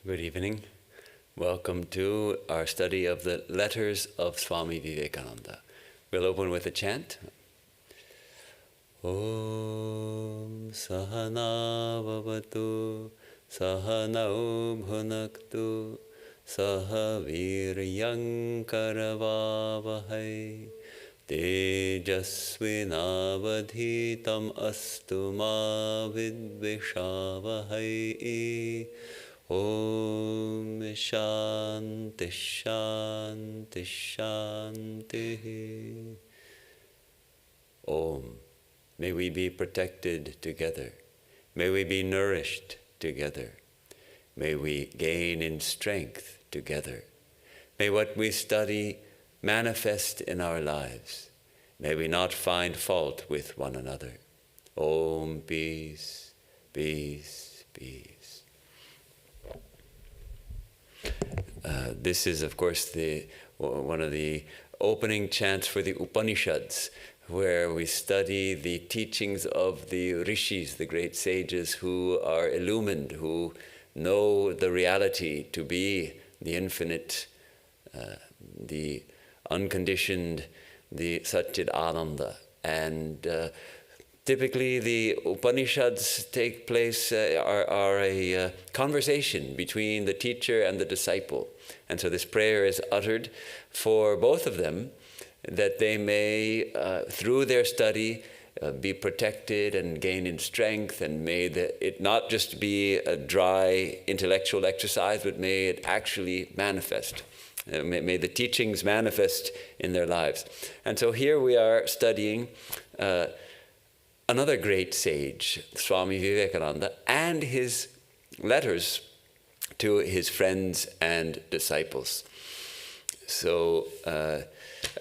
Good evening. Welcome to our study of the Letters of Swami Vivekananda. We'll open with a chant. Om Sahana Vavatu Sahanau Bhunaktu Saha Viryam Karavavahai Tejasvinavadhitam Astu Ma Vidvishavahai. Om Shanti Shanti Shanti. Om. May we be protected together. May we be nourished together. May we gain in strength together. May what we study manifest in our lives. May we not find fault with one another. Om, peace, peace, peace. This is, of course, one of the opening chants for the Upanishads, where we study the teachings of the rishis, the great sages who are illumined, who know the reality to be the infinite, the unconditioned, the Satchid Ananda. And typically the Upanishads take place, are a conversation between the teacher and the disciple. And so this prayer is uttered for both of them, that they may, through their study, be protected and gain in strength, and may it not just be a dry intellectual exercise, but may it actually manifest. May the teachings manifest in their lives. And so here we are studying another great sage, Swami Vivekananda, and his letters to his friends and disciples. So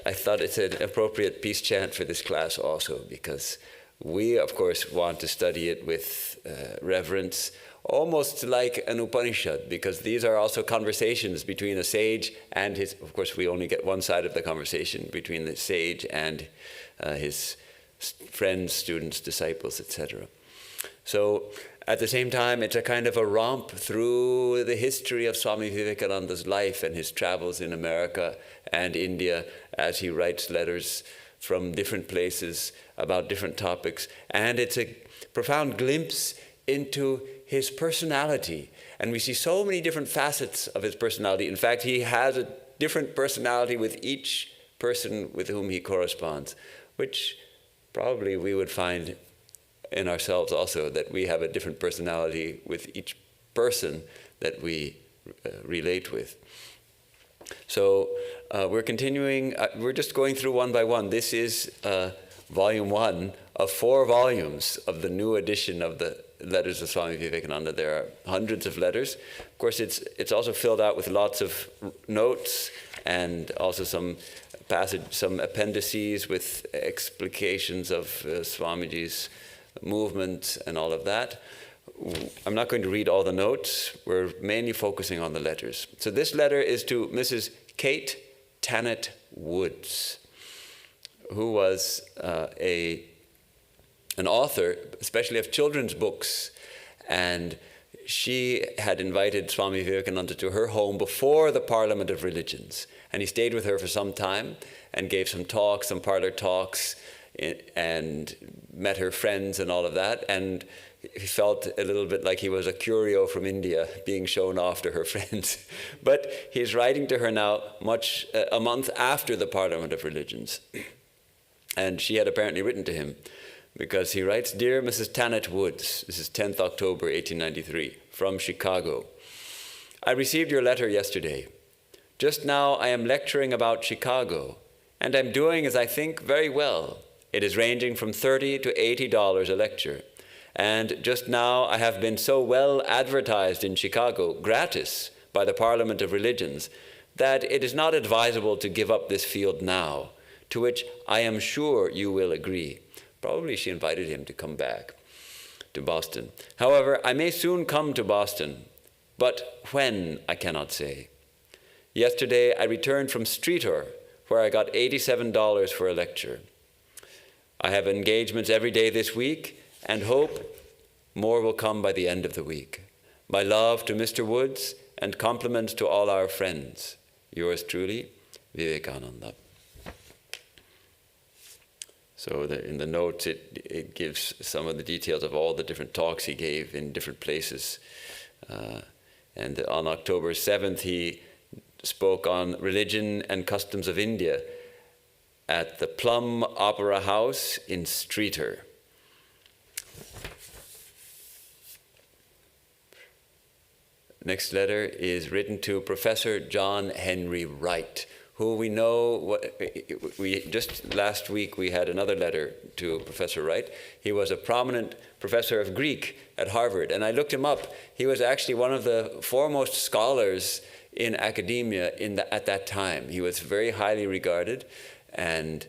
I thought it's an appropriate peace chant for this class also, because we, of course, want to study it with reverence, almost like an Upanishad, because these are also conversations between a sage and his, of course, we only get one side of the conversation between the sage and his friends, students, disciples, etc. So at the same time, it's a kind of a romp through the history of Swami Vivekananda's life and his travels in America and India as he writes letters from different places about different topics. And it's a profound glimpse into his personality. And we see so many different facets of his personality. In fact, he has a different personality with each person with whom he corresponds, which probably we would find in ourselves also, that we have a different personality with each person that we relate with. So we're continuing, we're just going through one by one. This is volume 1 of 4 volumes of the new edition of the Letters of Swami Vivekananda. There are hundreds of letters. Of course, it's also filled out with lots of notes and also some appendices with explications of Swamiji's movement and all of that. I'm not going to read all the notes. We're mainly focusing on the letters. So this letter is to Mrs. Kate Tannet Woods, who was an author, especially of children's books, and she had invited Swami Vivekananda to her home before the Parliament of Religions, and he stayed with her for some time and gave some talks, some parlor talks, and met her friends and all of that, and he felt a little bit like he was a curio from India being shown off to her friends. But he's writing to her now a month after the Parliament of Religions. And she had apparently written to him, because he writes, "Dear Mrs. Tannet Woods," this is 10th October 1893, from Chicago. "I received your letter yesterday. Just now I am lecturing about Chicago, and I'm doing, as I think, very well. It is ranging from $30 to $80 a lecture. And just now I have been so well advertised in Chicago, gratis, by the Parliament of Religions, that it is not advisable to give up this field now, to which I am sure you will agree." Probably she invited him to come back to Boston. "However, I may soon come to Boston, but when, I cannot say. Yesterday I returned from Streator, where I got $87 for a lecture. I have engagements every day this week, and hope more will come by the end of the week. My love to Mr. Woods and compliments to all our friends. Yours truly, Vivekananda. So in the notes, it gives some of the details of all the different talks he gave in different places. And on October 7th, he spoke on religion and customs of India at the Plum Opera House in Streator. Next letter is written to Professor John Henry Wright, who we know, just last week we had another letter to Professor Wright. He was a prominent professor of Greek at Harvard, and I looked him up. He was actually one of the foremost scholars in academia at that time. He was very highly regarded, and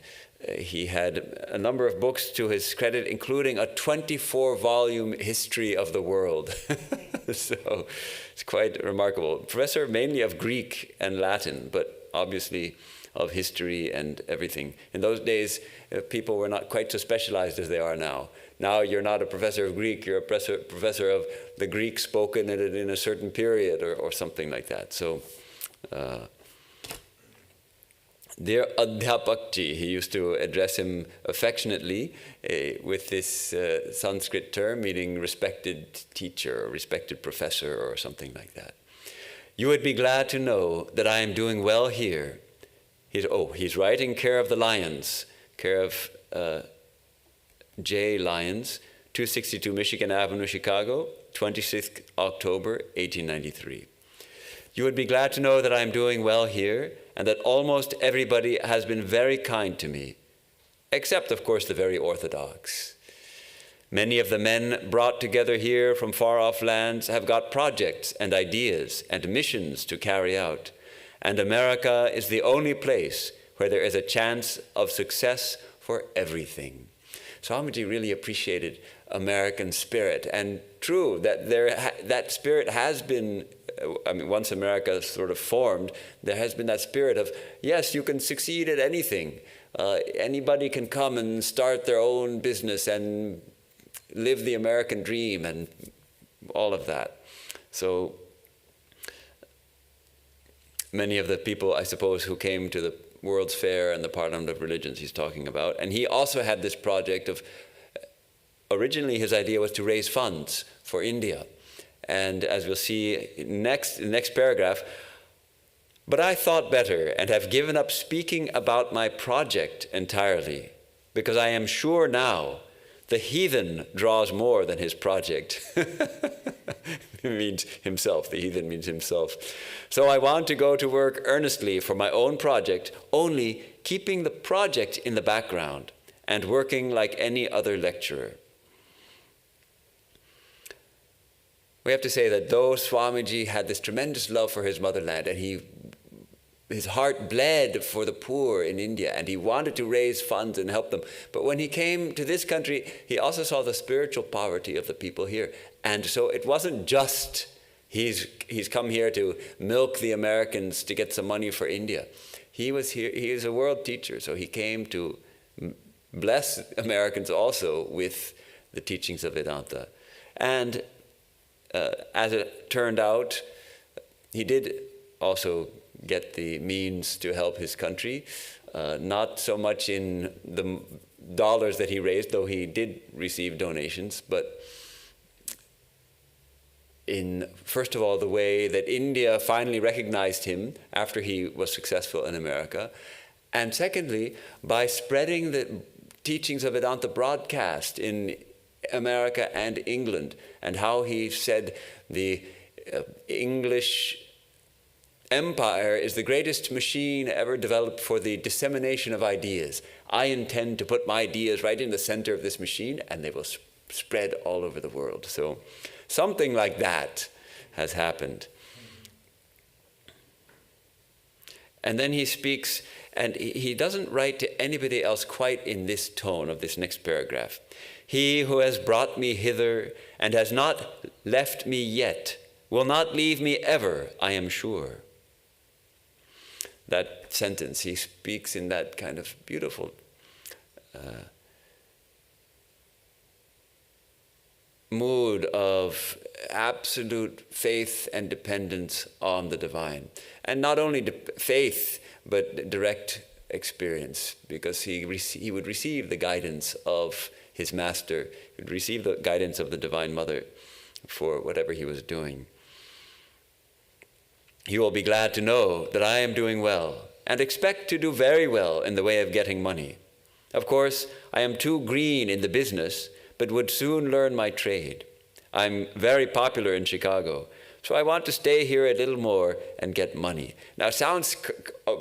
he had a number of books to his credit, including a 24-volume history of the world. So it's quite remarkable. Professor mainly of Greek and Latin, but obviously of history and everything. In those days, people were not quite so specialized as they are now. Now you're not a professor of Greek, you're a professor of the Greek spoken in a certain period or something like that. So, dear Adhyapakji, he used to address him affectionately with this Sanskrit term meaning respected teacher or respected professor or something like that. You would be glad to know that I am doing well here. He's writing Care of the Lions, care of J. Lyons, 262 Michigan Avenue, Chicago, 26th October, 1893. You would be glad to know that I am doing well here and that almost everybody has been very kind to me, except, of course, the very orthodox. Many of the men brought together here from far-off lands have got projects and ideas and missions to carry out, and America is the only place where there is a chance of success for everything. Swamiji really appreciated American spirit, and true that that spirit has been, once America sort of formed, there has been that spirit of, yes, you can succeed at anything. Anybody can come and start their own business and live the American dream and all of that. So many of the people, I suppose, who came to the World's Fair and the Parliament of Religions he's talking about. And he also had this project of, originally his idea was to raise funds for India. And as we'll see the next paragraph, but I thought better and have given up speaking about my project entirely, because I am sure now the heathen draws more than his project. It means himself. The heathen means himself. So I want to go to work earnestly for my own project, only keeping the project in the background and working like any other lecturer. We have to say that though Swamiji had this tremendous love for his motherland, and his heart bled for the poor in India, and he wanted to raise funds and help them. But when he came to this country, he also saw the spiritual poverty of the people here. And so it wasn't just he's come here to milk the Americans to get some money for India. He was here, he is a world teacher, so he came to bless Americans also with the teachings of Vedanta. And as it turned out, he did also get the means to help his country, not so much in the dollars that he raised, though he did receive donations, but in, first of all, the way that India finally recognized him after he was successful in America, and secondly, by spreading the teachings of Vedanta broadcast in America and England, and how he said the English empire is the greatest machine ever developed for the dissemination of ideas. I intend to put my ideas right in the center of this machine, and they will spread all over the world. So something like that has happened. And then he speaks, and he doesn't write to anybody else quite in this tone of this next paragraph. He who has brought me hither and has not left me yet will not leave me ever, I am sure. That sentence, he speaks in that kind of beautiful mood of absolute faith and dependence on the divine. And not only faith, but direct experience, because he would receive the guidance of his master, he would receive the guidance of the Divine Mother for whatever he was doing. You will be glad to know that I am doing well, and expect to do very well in the way of getting money. Of course, I am too green in the business, but would soon learn my trade. I'm very popular in Chicago, so I want to stay here a little more and get money. Now, it sounds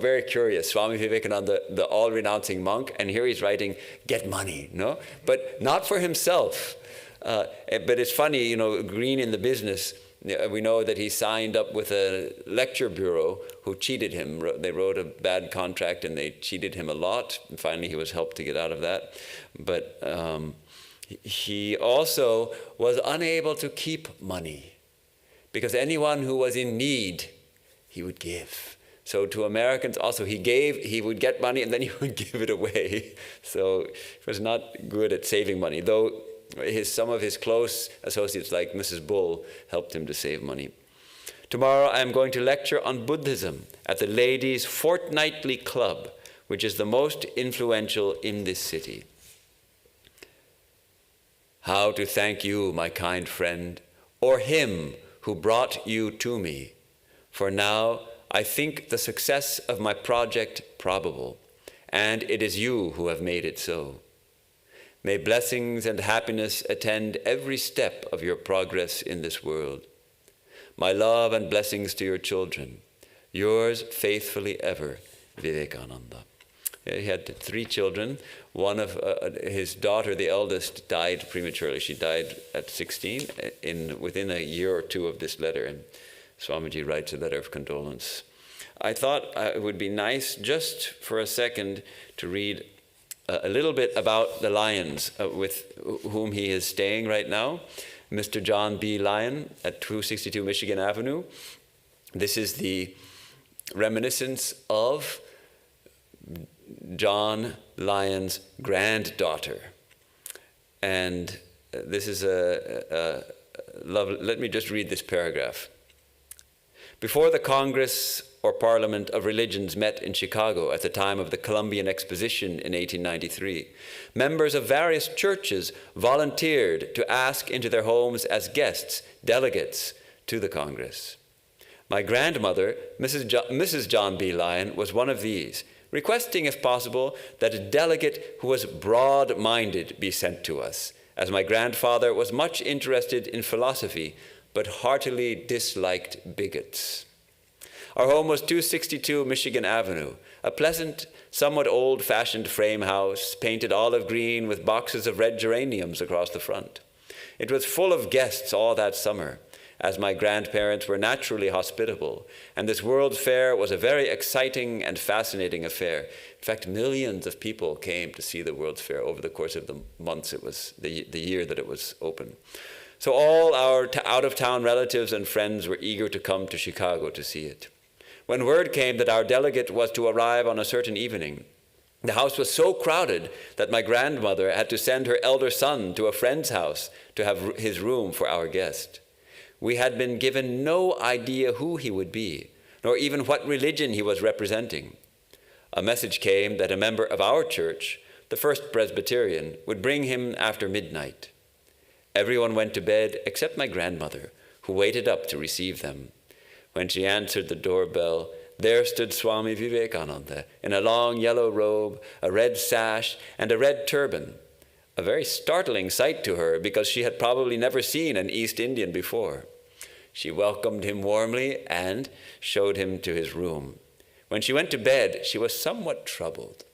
very curious. Swami Vivekananda, the all-renouncing monk, and here he's writing, get money, no? But not for himself. But it's funny, green in the business. We know that he signed up with a lecture bureau who cheated him. They wrote a bad contract and they cheated him a lot. And finally, he was helped to get out of that. But he also was unable to keep money, because anyone who was in need, he would give. So to Americans also, he would get money and then he would give it away. So he was not good at saving money, though some of his close associates like Mrs. Bull helped him to save money. Tomorrow I am going to lecture on Buddhism at the Ladies' Fortnightly Club, which is the most influential in this city. How to thank you, my kind friend, or him who brought you to me, for now I think the success of my project probable, and it is you who have made it so. May blessings and happiness attend every step of your progress in this world. My love and blessings to your children. Yours faithfully ever, Vivekananda. He had 3 children. One of his daughter, the eldest, died prematurely. She died at 16 within a year or two of this letter. And Swamiji writes a letter of condolence. I thought it would be nice just for a second to read a little bit about the Lyons with whom he is staying right now. Mr. John B. Lyon at 262 Michigan Avenue. This is the reminiscence of John Lyon's granddaughter. And this is a lovely, let me just read this paragraph. Before the Congress or Parliament of Religions met in Chicago at the time of the Columbian Exposition in 1893, members of various churches volunteered to ask into their homes as guests, delegates to the Congress. My grandmother, Mrs. John B. Lyon, was one of these, requesting, if possible, that a delegate who was broad-minded be sent to us, as my grandfather was much interested in philosophy, but heartily disliked bigots. Our home was 262 Michigan Avenue, a pleasant, somewhat old-fashioned frame house, painted olive green with boxes of red geraniums across the front. It was full of guests all that summer, as my grandparents were naturally hospitable, and this World's Fair was a very exciting and fascinating affair. In fact, millions of people came to see the World's Fair over the course of the months it was, the year that it was open. So all our out-of-town relatives and friends were eager to come to Chicago to see it. When word came that our delegate was to arrive on a certain evening, the house was so crowded that my grandmother had to send her elder son to a friend's house to have his room for our guest. We had been given no idea who he would be, nor even what religion he was representing. A message came that a member of our church, the First Presbyterian, would bring him after midnight. Everyone went to bed except my grandmother, who waited up to receive them. When she answered the doorbell, there stood Swami Vivekananda in a long yellow robe, a red sash, and a red turban. A very startling sight to her, because she had probably never seen an East Indian before. She welcomed him warmly and showed him to his room. When she went to bed, she was somewhat troubled.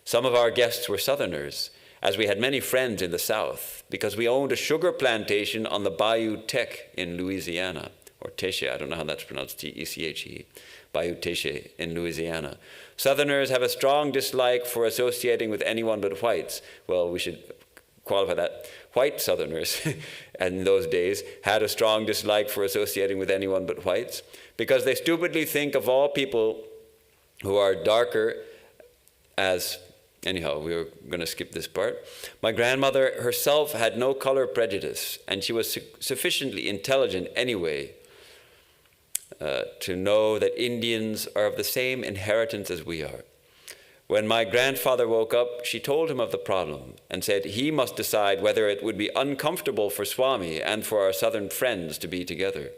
Some of our guests were Southerners, as we had many friends in the South, because we owned a sugar plantation on the Bayou Teche in Louisiana, or Teche, I don't know how that's pronounced, T-E-C-H-E, Bayou Teche in Louisiana. Southerners have a strong dislike for associating with anyone but whites. Well, we should qualify that. White Southerners in those days had a strong dislike for associating with anyone but whites, because they stupidly think of all people who are darker as Anyhow, we were going to skip this part. My grandmother herself had no color prejudice, and she was sufficiently intelligent anyway to know that Indians are of the same inheritance as we are. When my grandfather woke up, she told him of the problem and said he must decide whether it would be uncomfortable for Swami and for our southern friends to be together.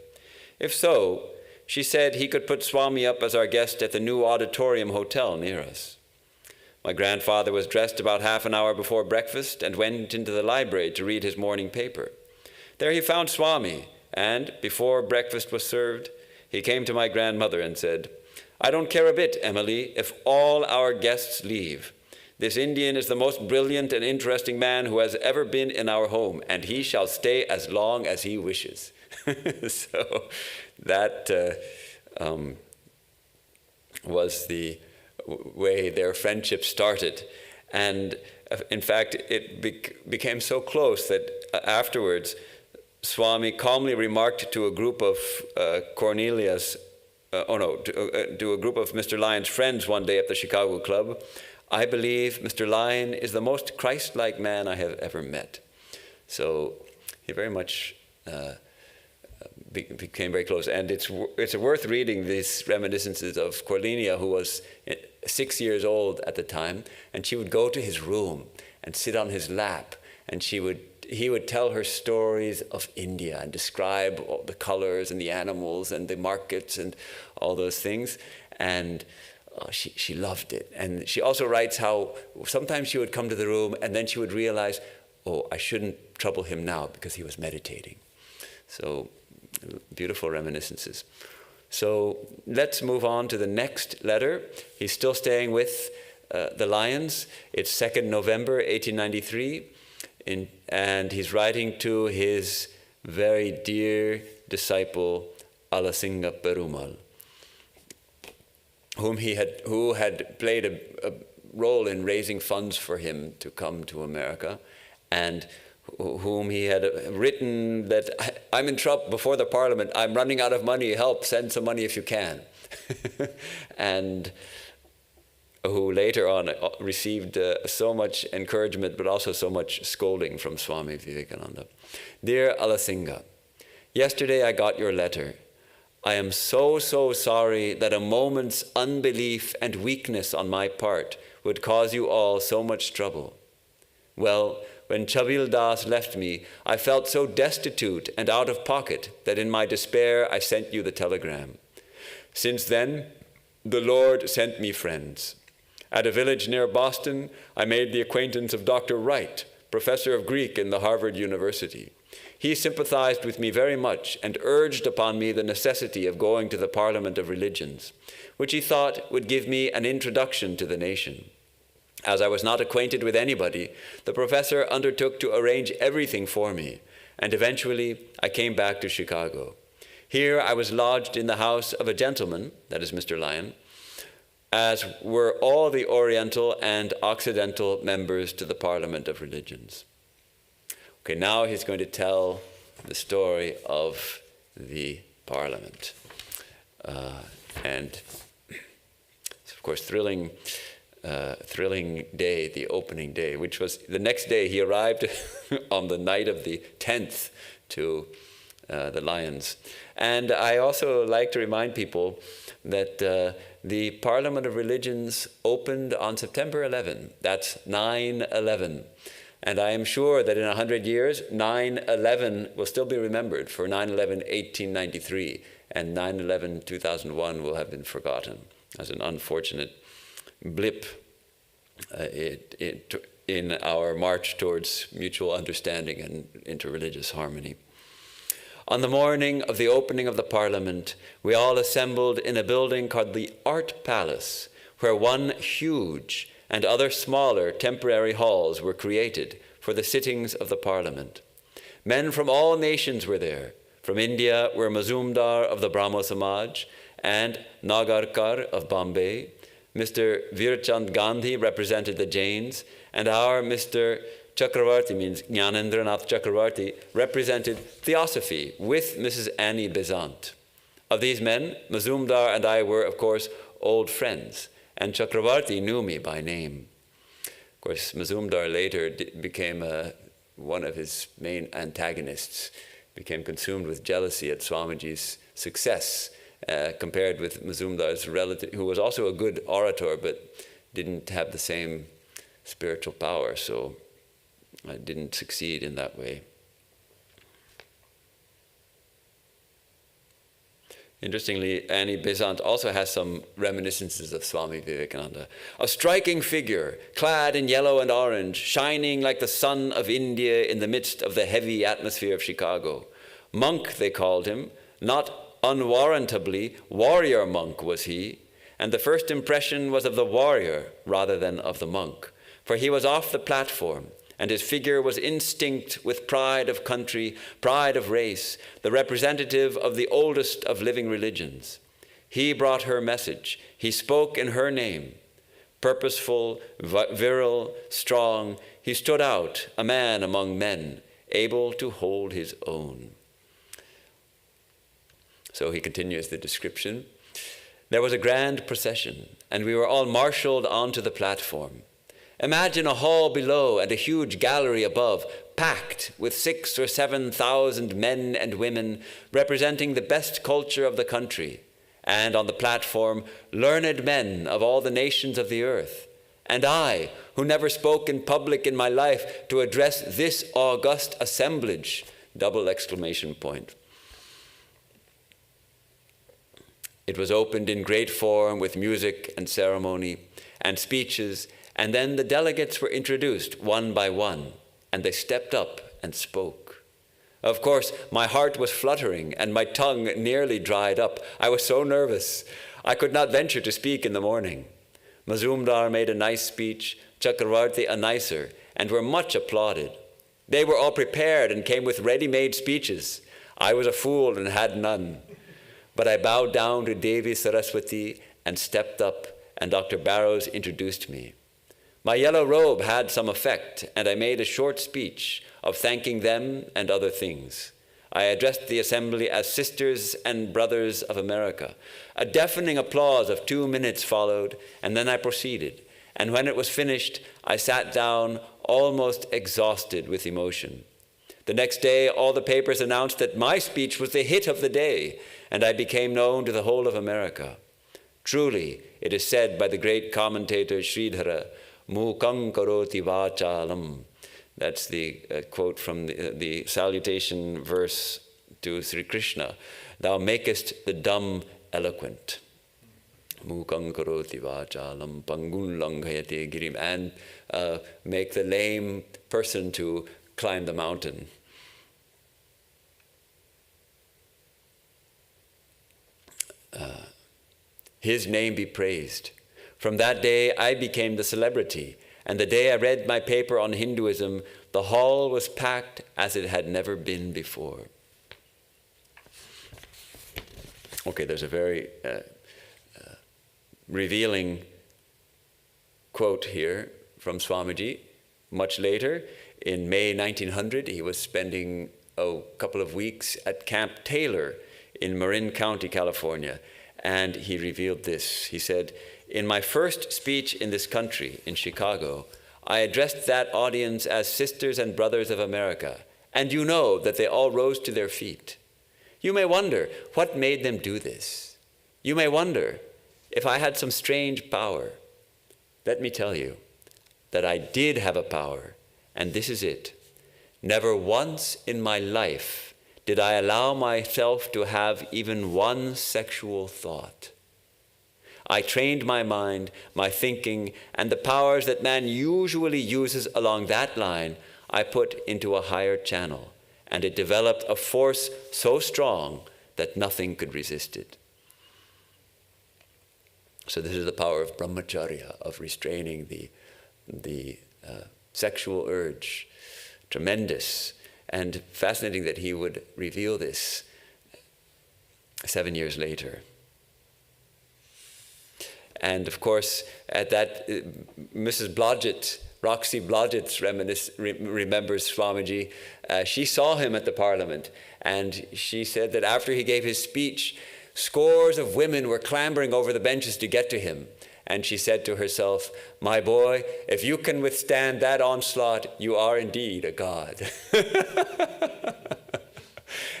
If so, she said he could put Swami up as our guest at the new auditorium hotel near us. My grandfather was dressed about half an hour before breakfast and went into the library to read his morning paper. There he found Swami, and before breakfast was served, he came to my grandmother and said, "I don't care a bit, Emily, if all our guests leave. This Indian is the most brilliant and interesting man who has ever been in our home, and he shall stay as long as he wishes." So that was the way their friendship started. And in fact, it became so close that afterwards, Swami calmly remarked to a group of to a group of Mr. Lyon's friends one day at the Chicago Club, "I believe Mr. Lyon is the most Christ-like man I have ever met." So he very much became very close. And it's worth reading these reminiscences of Corlinia, who was 6 years old at the time, and she would go to his room and sit on his lap, and he would tell her stories of India and describe all the colors and the animals and the markets and all those things. And she loved it. And she also writes how sometimes she would come to the room and then she would realize, oh, I shouldn't trouble him now because he was meditating. So beautiful reminiscences. So let's move on to the next letter. He's still staying with the Lyons. It's 2nd November, 1893. And he's writing to his very dear disciple, Alasinga Perumal, who had played a role in raising funds for him to come to America, and whom he had written that, "I'm in trouble before the Parliament, I'm running out of money, help, send some money if you can." And who later on received so much encouragement, but also so much scolding from Swami Vivekananda. "Dear Alasinga, yesterday I got your letter. I am so sorry that a moment's unbelief and weakness on my part would cause you all so much trouble. Well, when Chabil Das left me, I felt so destitute and out of pocket that in my despair I sent you the telegram. Since then, the Lord sent me friends. At a village near Boston, I made the acquaintance of Dr. Wright, professor of Greek in the Harvard University. He sympathized with me very much and urged upon me the necessity of going to the Parliament of Religions, which he thought would give me an introduction to the nation. As I was not acquainted with anybody, the professor undertook to arrange everything for me, and eventually I came back to Chicago. Here I was lodged in the house of a gentleman, that is Mr. Lyon, as were all the Oriental and Occidental members to the Parliament of Religions." Okay, now he's going to tell the story of the Parliament. And it's, of course, thrilling day, the opening day, which was the next day. He arrived on the night of the 10th to the Lyons. And I also like to remind people that the Parliament of Religions opened on September 11. That's 9/11. And I am sure that in 100 years, 9/11 will still be remembered for 9/11, 1893, and 9/11, 2001 will have been forgotten as an unfortunate blip in our march towards mutual understanding and interreligious harmony. On the morning of the opening of the Parliament, we all assembled in a building called the Art Palace, where one huge and other smaller temporary halls were created for the sittings of the Parliament. Men from all nations were there. From India were Mazumdar of the Brahmo Samaj and Nagarkar of Bombay. Mr. Virchand Gandhi represented the Jains, and our Mr. Chakravarti, means Jnanendranath Chakravarti, represented Theosophy with Mrs. Annie Besant. Of these men, Mazumdar and I were, of course, old friends, and Chakravarti knew me by name. course, Mazumdar later became one of his main antagonists, became consumed with jealousy at Swamiji's success, compared with Mazumdar's relative, who was also a good orator, but didn't have the same spiritual power, so I didn't succeed in that way. Interestingly, Annie Besant also has some reminiscences of Swami Vivekananda. A striking figure, clad in yellow and orange, shining like the sun of India in the midst of the heavy atmosphere of Chicago. Monk, they called him, not unwarrantably, warrior monk was he, and the first impression was of the warrior rather than of the monk, for he was off the platform, and his figure was instinct with pride of country, pride of race, the representative of the oldest of living religions. He brought her message. He spoke in her name. Purposeful, virile, strong, he stood out, a man among men, able to hold his own. So he continues the description. There was a grand procession, and we were all marshaled onto the platform. Imagine a hall below and a huge gallery above, packed with 6,000 or 7,000 men and women representing the best culture of the country, and on the platform, learned men of all the nations of the earth. And I, who never spoke in public in my life, to address this august assemblage, double exclamation point. It was opened in great form with music and ceremony and speeches, and then the delegates were introduced one by one, and they stepped up and spoke. Of course, my heart was fluttering, and my tongue nearly dried up. I was so nervous. I could not venture to speak in the morning. Mazumdar made a nice speech, Chakravarti a nicer, and were much applauded. They were all prepared and came with ready-made speeches. I was a fool and had none. But I bowed down to Devi Saraswati and stepped up, and Dr. Barrows introduced me. My yellow robe had some effect, and I made a short speech of thanking them and other things. I addressed the assembly as Sisters and Brothers of America. A deafening applause of 2 minutes followed, and then I proceeded. And when it was finished, I sat down almost exhausted with emotion. The next day, all the papers announced that my speech was the hit of the day, and I became known to the whole of America. Truly, it is said by the great commentator Sridhara, Mukam karoti vachalam. That's the quote from the salutation verse to Sri Krishna. Thou makest the dumb eloquent. Mukam karoti vachalam pangun langhayate girim. And make the lame person to climb the mountain. His name be praised. From that day, I became the celebrity, and the day I read my paper on Hinduism, the hall was packed as it had never been before. Okay, there's a very revealing quote here from Swamiji. Much later, in May 1900, he was spending a couple of weeks at Camp Taylor in Marin County, California, and he revealed this. He said, "In my first speech in this country, in Chicago, I addressed that audience as Sisters and Brothers of America, and you know that they all rose to their feet. You may wonder what made them do this. You may wonder if I had some strange power. Let me tell you that I did have a power, and this is it. Never once in my life did I allow myself to have even one sexual thought. I trained my mind, my thinking, and the powers that man usually uses along that line, I put into a higher channel, and it developed a force so strong that nothing could resist it." So this is the power of brahmacharya, of restraining the sexual urge. Tremendous. And fascinating that he would reveal this 7 years later. And of course, at that, Mrs. Blodgett, Roxy Blodgett remembers Swamiji. She saw him at the Parliament, and she said that after he gave his speech, scores of women were clambering over the benches to get to him. And she said to herself, "My boy, if you can withstand that onslaught, you are indeed a god."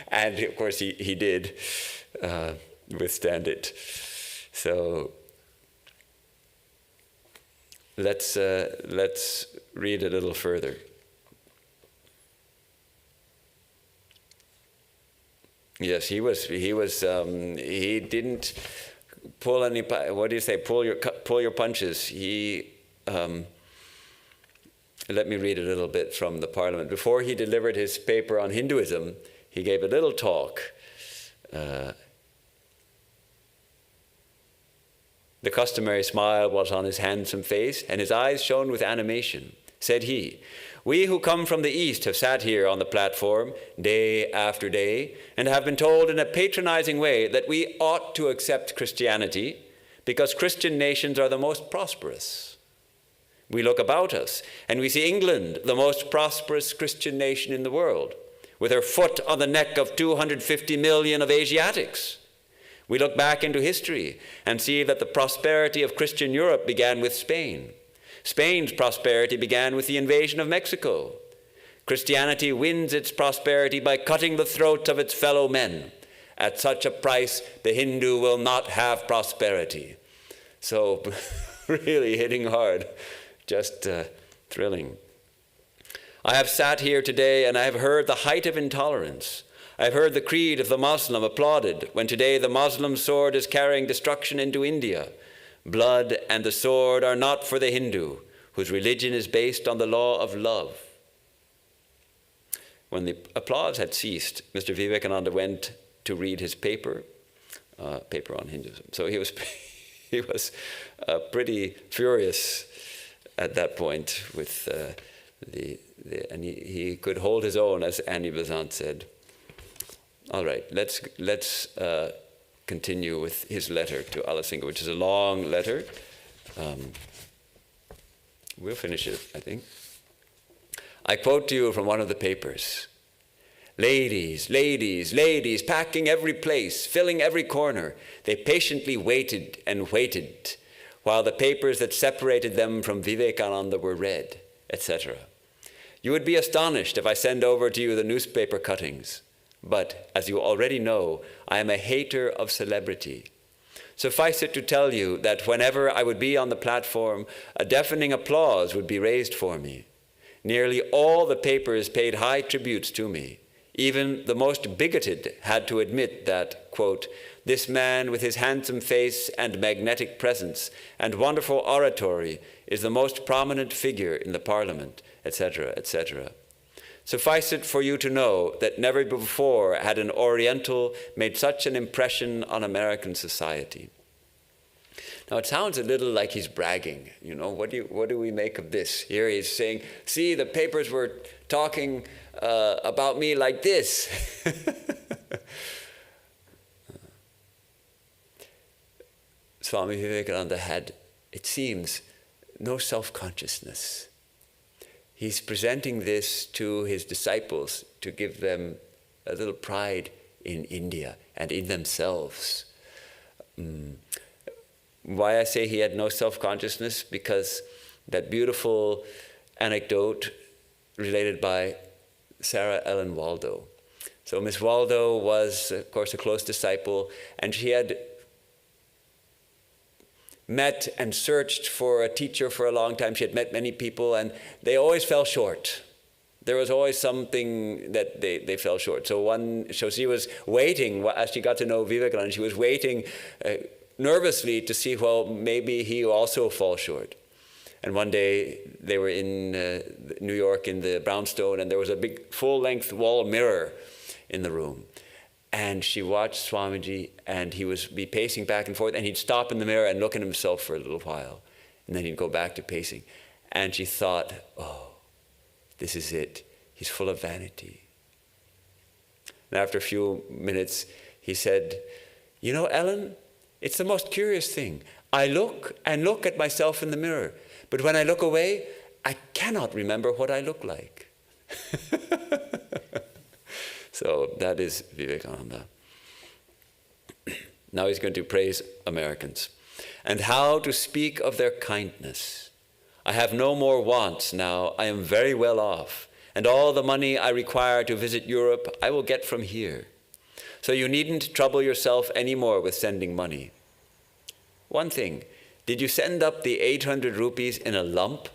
And of course he did withstand it. So let's read a little further. Yes, he didn't pull any, what do you say, pull your punches. Let me read a little bit from the Parliament. Before he delivered his paper on Hinduism, he gave a little talk. The customary smile was on his handsome face, and his eyes shone with animation. Said he, "We who come from the East have sat here on the platform day after day and have been told in a patronizing way that we ought to accept Christianity because Christian nations are the most prosperous. We look about us and we see England, the most prosperous Christian nation in the world, with her foot on the neck of 250 million of Asiatics. We look back into history and see that the prosperity of Christian Europe began with Spain. Spain's prosperity began with the invasion of Mexico. Christianity wins its prosperity by cutting the throats of its fellow men. At such a price, the Hindu will not have prosperity." So really hitting hard, just thrilling. "I have sat here today and I have heard the height of intolerance. I have heard the creed of the Muslim applauded when today the Muslim sword is carrying destruction into India. Blood and the sword are not for the Hindu, whose religion is based on the law of love." When the applause had ceased, Mr. Vivekananda went to read his paper on Hinduism. So he was pretty furious at that point with and he could hold his own, as Annie Besant said. All right, let's continue with his letter to Alasinga, which is a long letter. We'll finish it, I think. I quote to you from one of the papers. "Ladies, ladies, ladies, packing every place, filling every corner, they patiently waited and waited while the papers that separated them from Vivekananda were read, etc. You would be astonished if I send over to you the newspaper cuttings. But, as you already know, I am a hater of celebrity. Suffice it to tell you that whenever I would be on the platform, a deafening applause would be raised for me. Nearly all the papers paid high tributes to me. Even the most bigoted had to admit that, quote, this man with his handsome face and magnetic presence and wonderful oratory is the most prominent figure in the Parliament, etc., etc. Suffice it for you to know that never before had an Oriental made such an impression on American society." Now it sounds a little like he's bragging. You know, what do we make of this? Here he's saying, "See, the papers were talking about me like this." Swami Vivekananda had, it seems, no self-consciousness. He's presenting this to his disciples to give them a little pride in India and in themselves. Why I say he had no self-consciousness? Because that beautiful anecdote related by Sarah Ellen Waldo. So Miss Waldo was, of course, a close disciple, and she had met and searched for a teacher for a long time. She had met many people, and they always fell short. There was always something that they fell short. So she was waiting, as she got to know Vivekananda, she was waiting nervously to see, well, maybe he also fall short. And one day they were in New York in the brownstone, and there was a big full-length wall mirror in the room. And she watched Swamiji, and he would be pacing back and forth, and he'd stop in the mirror and look at himself for a little while, and then he'd go back to pacing. And she thought, oh, this is it. He's full of vanity. And after a few minutes, he said, you know, Ellen, it's the most curious thing. I look and look at myself in the mirror, but when I look away, I cannot remember what I look like. So that is Vivekananda. Now he's going to praise Americans. and how to speak of their kindness. I have no more wants now. I am very well off, and all the money I require to visit Europe I will get from here. So you needn't trouble yourself any more with sending money. One thing, did you send up the 800 rupees in a lump?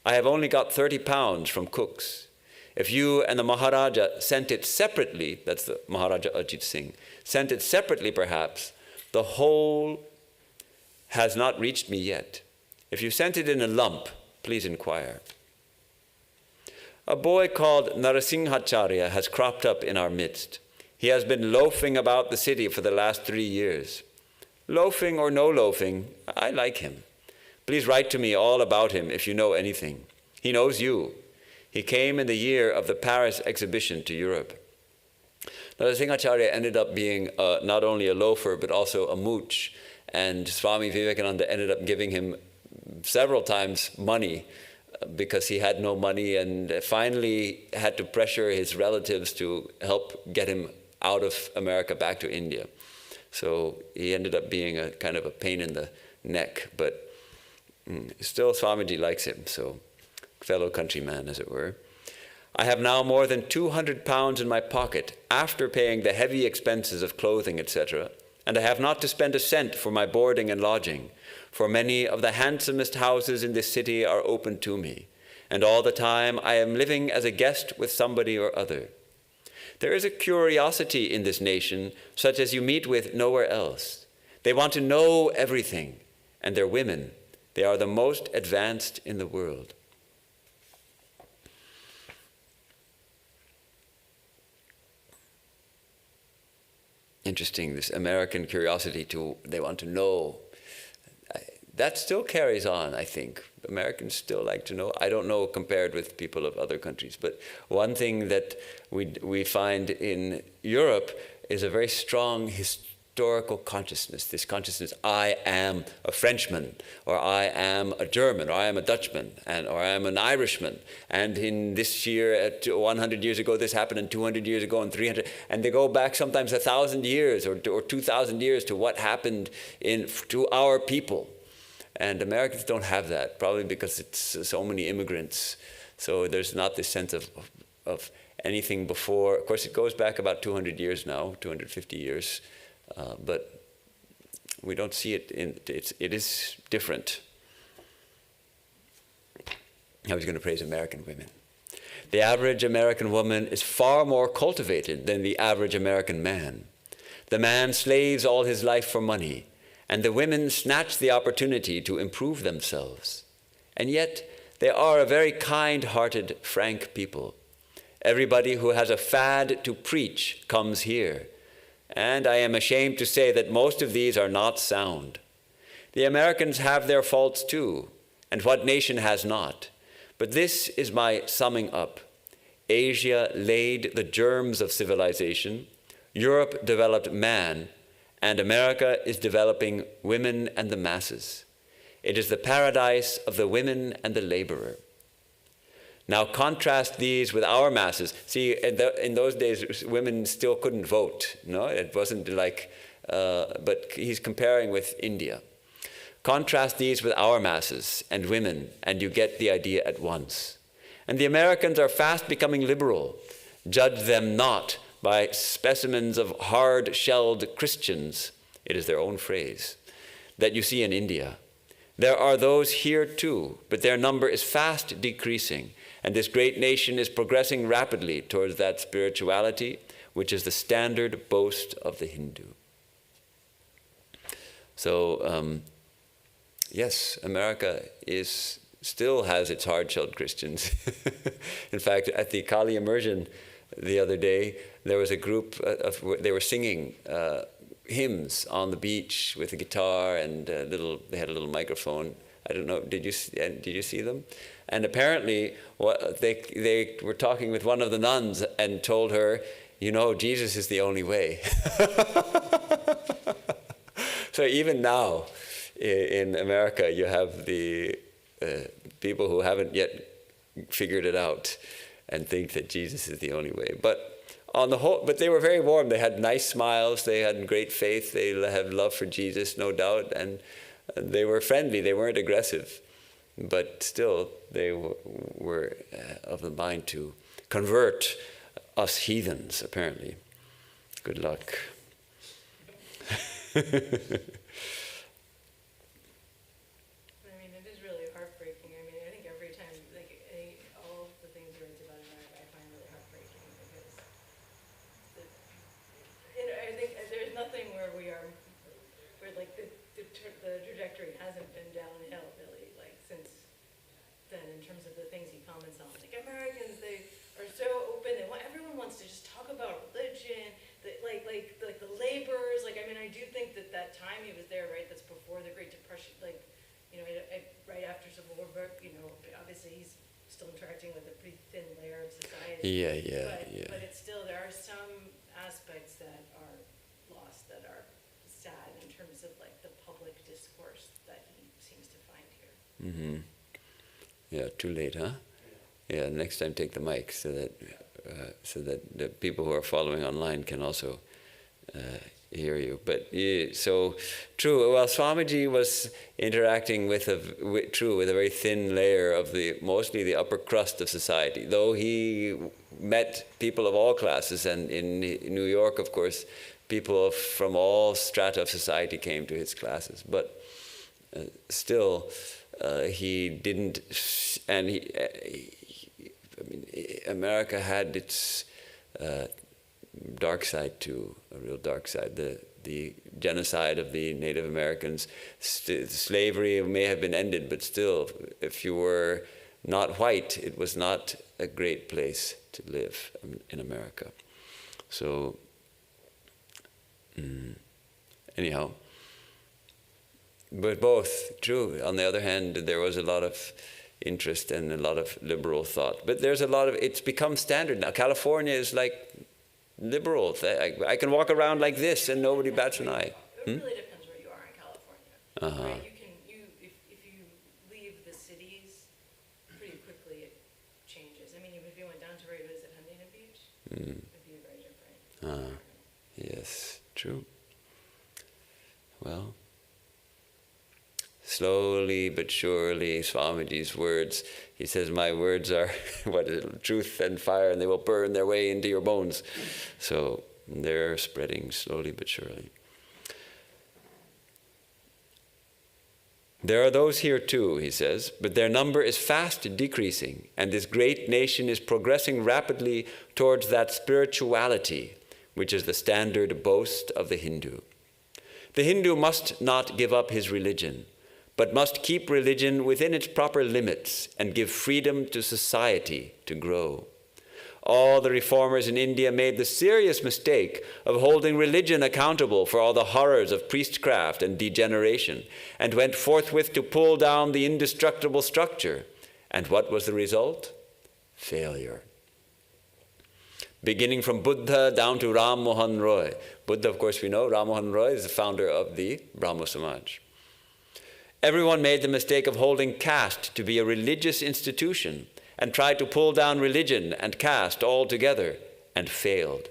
I have only got 30 pounds from Cook's. If you and the Maharaja sent it separately, that's the Maharaja Ajit Singh, sent it separately perhaps, the whole has not reached me yet. If you sent it in a lump, please inquire. A boy called Narasimhacharya has cropped up in our midst. He has been loafing about the city for the last 3 years. Loafing or no loafing, I like him. Please write to me all about him if you know anything. He knows you. He came in the year of the Paris exhibition to Europe. Narasimhacharya ended up being not only a loafer, but also a mooch. And Swami Vivekananda ended up giving him several times money because he had no money, and finally had to pressure his relatives to help get him out of America back to India. So he ended up being a kind of a pain in the neck, but still Swamiji likes him, so fellow countryman, as it were. I have now more than 200 pounds in my pocket after paying the heavy expenses of clothing, etc., and I have not to spend a cent for my boarding and lodging, for many of the handsomest houses in this city are open to me, and all the time I am living as a guest with somebody or other. There is a curiosity in this nation such as you meet with nowhere else. They want to know everything, and they're women. They are the most advanced in the world. Interesting, this American curiosity they want to know. That still carries on, I think. Americans still like to know. I don't know compared with people of other countries, but one thing that we find in Europe is a very strong historical consciousness. This consciousness, I am a Frenchman, or I am a German, or I am a Dutchman, or I am an Irishman. And in this year, 100 years ago, this happened, and 200 years ago, and 300, and they go back sometimes 1,000 years or 2,000 years to what happened to our people. And Americans don't have that, probably because it's so many immigrants. So there's not this sense of anything before. Of course, it goes back about 200 years now, 250 years. But we don't see it, it is different. I was going to praise American women. The average American woman is far more cultivated than the average American man. The man slaves all his life for money, and the women snatch the opportunity to improve themselves. And yet, they are a very kind-hearted, frank people. Everybody who has a fad to preach comes here. And I am ashamed to say that most of these are not sound. The Americans have their faults too, and what nation has not? But this is my summing up. Asia laid the germs of civilization, Europe developed man, and America is developing women and the masses. It is the paradise of the women and the laborer. Now contrast these with our masses. See, in those days, women still couldn't vote. No, it wasn't like, but he's comparing with India. Contrast these with our masses and women, and you get the idea at once. And the Americans are fast becoming liberal. Judge them not by specimens of hard-shelled Christians, it is their own phrase, that you see in India. There are those here too, but their number is fast decreasing, and this great nation is progressing rapidly towards that spirituality, which is the standard boast of the Hindu. So, yes, America still has its hard-shelled Christians. In fact, at the Kali immersion the other day, there was a group they were singing hymns on the beach with a guitar and they had a little microphone. I don't know, did you see them? And apparently they were talking with one of the nuns and told her, you know, Jesus is the only way. So even now in America, you have the people who haven't yet figured it out and think that Jesus is the only way. But on the whole, but they were very warm. They had nice smiles. They had great faith. They had love for Jesus, no doubt. And They were friendly, they weren't aggressive, but still they were of the mind to convert us heathens, apparently. Good luck. But it's still, there are some aspects that are lost, that are sad in terms of like the public discourse that he seems to find here. Mm-hmm. Yeah, too late, huh? Yeah, next time take the mic so that the people who are following online can also hear you. But so true. Well, Swamiji was interacting with a very thin layer of mostly the upper crust of society. Though he met people of all classes, and in New York, of course, people from all strata of society came to his classes. But still, he didn't. And America had its dark side too, a real dark side. The genocide of the Native Americans, slavery may have been ended, but still, if you were not white, it was not a great place to live in America. So, anyhow, but both true. On the other hand, there was a lot of interest and a lot of liberal thought. But there's a lot of, it's become standard now. California is like liberal. I can walk around like this and nobody bats an eye. It really depends where you are in California. Right? If you leave the cities, pretty quickly it changes. I mean, even if you went down to visit Huntington Beach, it'd be very different. Yes, true. Well, slowly but surely, Swamiji's words, he says, my words are truth and fire, and they will burn their way into your bones. So they're spreading slowly but surely. There are those here too, he says, but their number is fast decreasing, and this great nation is progressing rapidly towards that spirituality, which is the standard boast of the Hindu. The Hindu must not give up his religion, but must keep religion within its proper limits and give freedom to society to grow. All the reformers in India made the serious mistake of holding religion accountable for all the horrors of priestcraft and degeneration, and went forthwith to pull down the indestructible structure. And what was the result? Failure. Beginning from Buddha down to Ram Mohan Roy. Buddha, of course, we know, Ram Mohan Roy is the founder of the Brahmo Samaj. Everyone made the mistake of holding caste to be a religious institution and tried to pull down religion and caste all together and failed.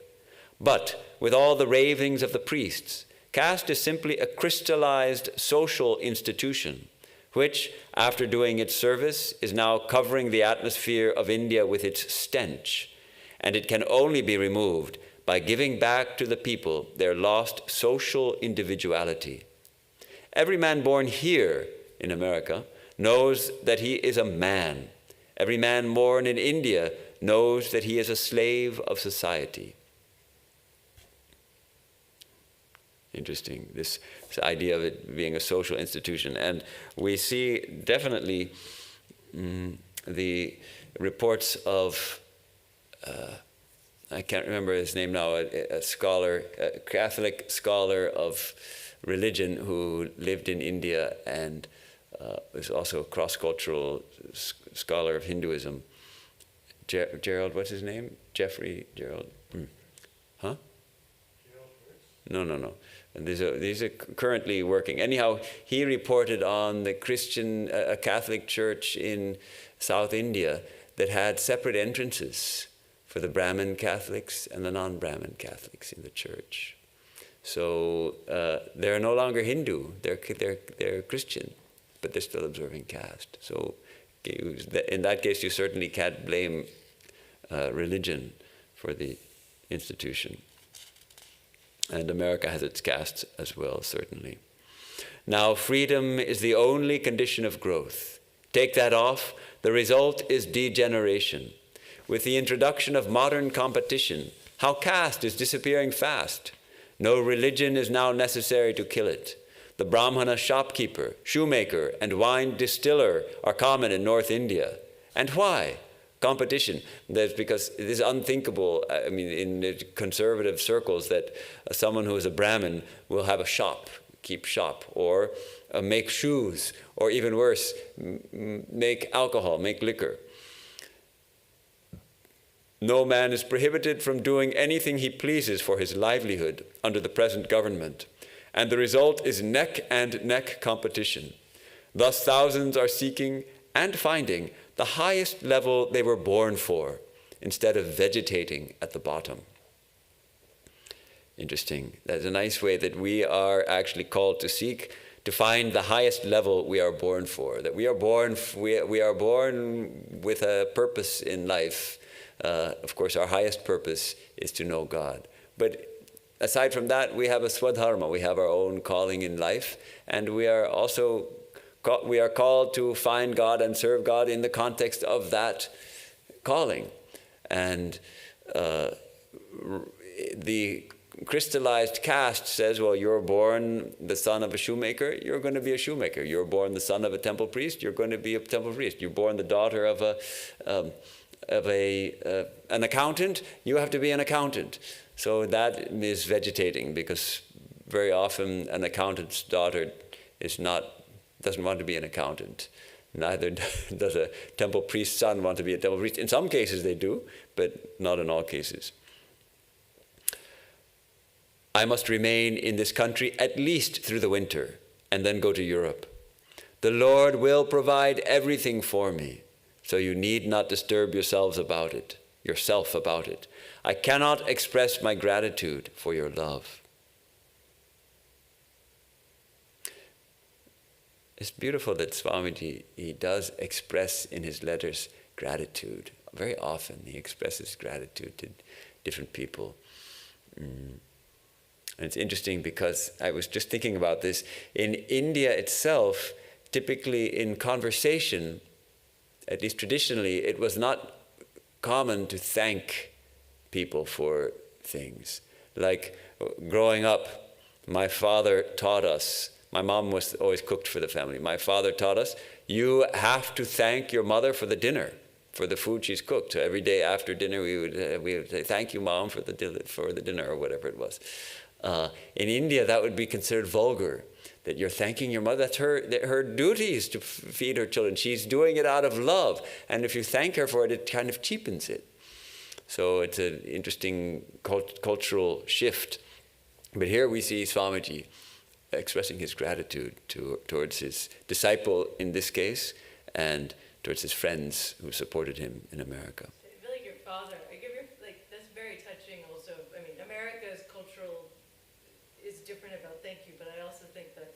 But with all the ravings of the priests, caste is simply a crystallized social institution which, after doing its service, is now covering the atmosphere of India with its stench, and it can only be removed by giving back to the people their lost social individuality. Every man born here in America knows that he is a man. Every man born in India knows that he is a slave of society. Interesting, this idea of it being a social institution. And we see definitely the reports of, I can't remember his name now, a scholar, a Catholic scholar of religion who lived in India and was also a cross-cultural scholar of Hinduism. Gerald, what's his name? Jeffrey Gerald. Huh? No. And these are currently working. Anyhow, he reported on the Christian, a Catholic church in South India that had separate entrances for the Brahmin Catholics and the non-Brahmin Catholics in the church. So they're no longer Hindu, they're Christian, but they're still observing caste. So in that case, you certainly can't blame religion for the institution. And America has its castes as well, certainly. Now, freedom is the only condition of growth. Take that off, the result is degeneration. With the introduction of modern competition, how caste is disappearing fast. No religion is now necessary to kill it. The Brahmana shopkeeper, shoemaker, and wine distiller are common in North India. And why? Competition. That's because it is unthinkable, I mean, in the conservative circles, that someone who is a Brahmin will have a shop, keep shop, or make shoes, or even worse, make alcohol, make liquor. No man is prohibited from doing anything he pleases for his livelihood under the present government, and the result is neck-and-neck competition. Thus thousands are seeking and finding the highest level they were born for, instead of vegetating at the bottom. Interesting. That's a nice way that we are actually called to seek, to find the highest level we are born for, that we are born with a purpose in life. Of course, our highest purpose is to know God. But aside from that, we have a swadharma, we have our own calling in life, and we are also called to find God and serve God in the context of that calling. And the crystallized caste says, well, you're born the son of a shoemaker, you're going to be a shoemaker. You're born the son of a temple priest, you're going to be a temple priest. You're born the daughter of an accountant, you have to be an accountant. So that is vegetating, because very often an accountant's daughter doesn't want to be an accountant. Neither does a temple priest's son want to be a temple priest. In some cases they do, but not in all cases. I must remain in this country at least through the winter, and then go to Europe. The Lord will provide everything for me, so you need not disturb yourself about it. I cannot express my gratitude for your love. It's beautiful that Swamiji, he does express in his letters gratitude. Very often he expresses gratitude to different people. And it's interesting because I was just thinking about this. In India itself, typically in conversation, at least traditionally, it was not common to thank people for things. Like growing up, my father taught us, my mom was always cooked for the family. My father taught us, you have to thank your mother for the dinner, for the food she's cooked. So every day after dinner, we would say, thank you, Mom, for the dinner, or whatever it was. In India, that would be considered vulgar, that you're thanking your mother. That's her duty is to feed her children. She's doing it out of love. And if you thank her for it, it kind of cheapens it. So it's an interesting cultural shift. But here we see Swamiji expressing his gratitude towards his disciple in this case, and towards his friends who supported him in America. I feel like your father, that's very touching also. I mean, America's cultural is different about thank you, but I also think that's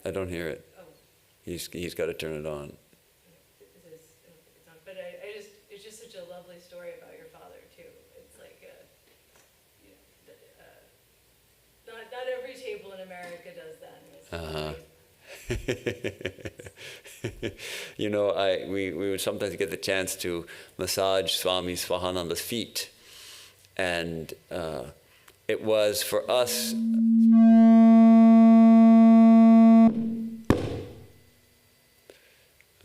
I don't hear it. Oh. He's got to turn it on. It's on. But it's just such a lovely story about your father too. It's like, not every table in America does that. You know, we would sometimes get the chance to massage Swami Swahananda's feet, and it was for us.